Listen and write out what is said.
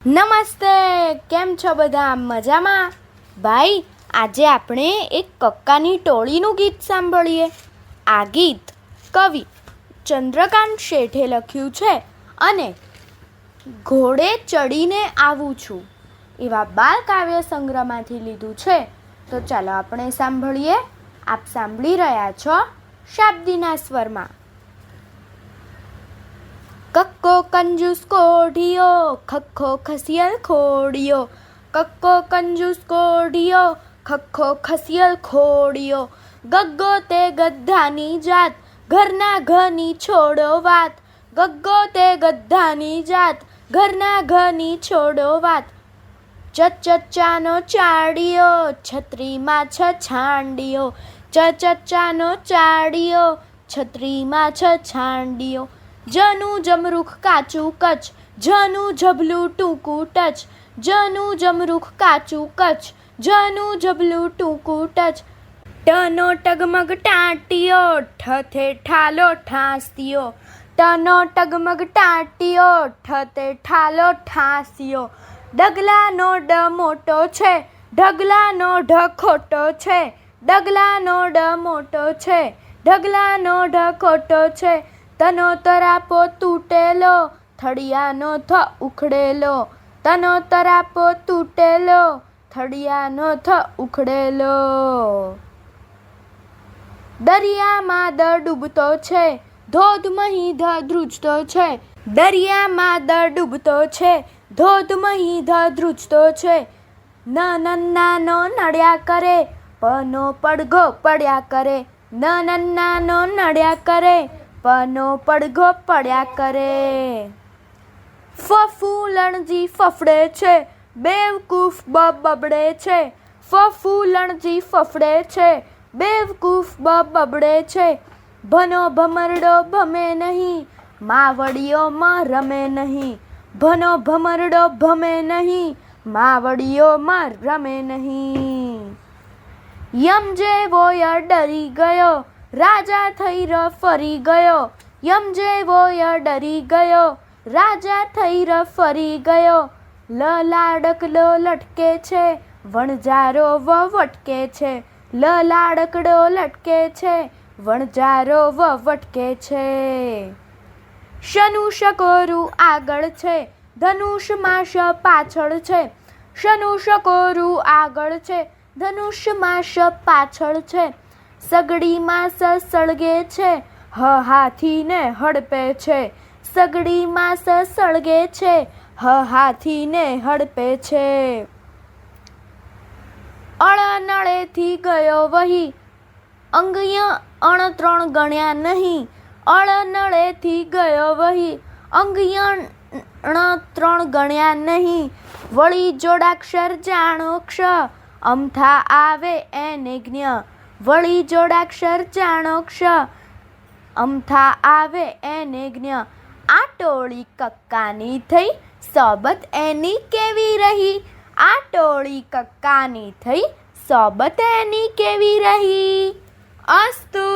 નમસ્તે, કેમ છો બધા? મજામાં? ભાઈ, આજે આપણે એક કક્કાની ટોળીનું ગીત સાંભળીએ. આ ગીત કવિ ચંદ્રકાંત શેઠે લખ્યું છે અને ઘોડે ચડીને આવું છું એવા બાલ કાવ્ય સંગ્રહમાંથી લીધું છે. તો ચાલો આપણે સાંભળીએ. આપ સાંભળી રહ્યા છો શાબ્દીના સ્વરમાં. કક્કો કંજૂસ કોઢિયો, ખખ્ખો ખસિયલ ખોડિયો. કક્કો કંજૂસ કોઢિયો, ખખ્ખો ખસિયલ ખોડિયો. ગગ્ગો તે ગધાની જાત, ઘરના ઘની છોડો વાત. ગગ્ગો તે ગધાની જાત, ઘરના ઘની છોડો વાત. ચચચાનો ચાડિયો, છત્રીમાં છાંડિયો. ચચચાનો ચાડિયો, છત્રીમાં છાંડિયો. જનું જમરૂખ કાચું કચ, જનું જબલું ટૂંકું ટચ. જનું જમરૂખ કાચું કચ, જનું જબલું ટૂંકું ટચ. ટનો ટગમગ ટાંટિયો, ઠથે ઠાલો ઠાંસિયો. ટનો ટગમગ ટાંટિયો, ઠથે ઠાલો ઠાંસિયો. ડગલાનો ડ મોટો છે, ઢગલાનો ઢ ખોટો છે. ડગલાનો ડ મોટો છે, ઢગલાનો ઢ ખોટો છે. તનો તરાપો તૂટેલો, થળિયાનો થ ઉખડેલો. તનો તરાપો તૂટેલો, થળિયાનો થ ઉખડેલો. દરિયામાં દ ડૂબતો છે, ધોધમહી ધ ધ્રુજતો છે. દરિયામાં દ ડૂબતો છે, ધોધમહી ધ ધ્રુજતો છે. નાનો નડ્યા કરે, પનો પડઘો પડ્યા કરે. નાનો નડ્યા કરે, પનો પડઘો પડ્યા કરે. ફફૂલણજી ફફડે છે, બેવકૂફ બબડે છે. ફફૂલણજી ફફડે છે, બેવકૂફ બબડે છે. ભનો ભમરડો ભમે નહીં, માવડીઓમાં રમે નહીં. ભનો ભમરડો ભમે નહીં, માવડીઓમાં રમે નહીં. યમ જેવો ય ડરી ગયો, રાજા થઈ ફરી ગયો. યમ જેવો ય ડરી ગયો, રાજા થઈ ફરી ગયો. લાડકડો લટકે છે, વણજારો વટકે છે. લાડકડો લટકે છે, વણજારો વટકે છે. શનુશકોરું આગળ છે, ધનુષમાં શ પાછળ છે. શનુશકોરું આગળ છે, ધનુષમાં શ પાછળ છે. સગડીમાં સ સળગે છે, હ હાથીને હડપે છે. સગડીમાં સ સળગે છે, હ હાથીને હડપે છે. અળનળેથી ગયો વહી, અંગય અણત્રણ ગણ્યા નહીં. અળનળેથી ગયો વહી, અંગય ત્રણ ગણ્યા નહીં. વળી જોડાક્ષર જાણો ક્ષ, અમથા આવે એને જ્ઞ. વળી જોડાક્ષર જાણો ક્ષ, અમથા આવે એને જ્ઞ. આ ટોળી કક્કાની થઈ, સોબત એની કેવી રહી. આ ટોળી કક્કાની થઈ, સોબત એની કેવી રહી. અસ્તુ.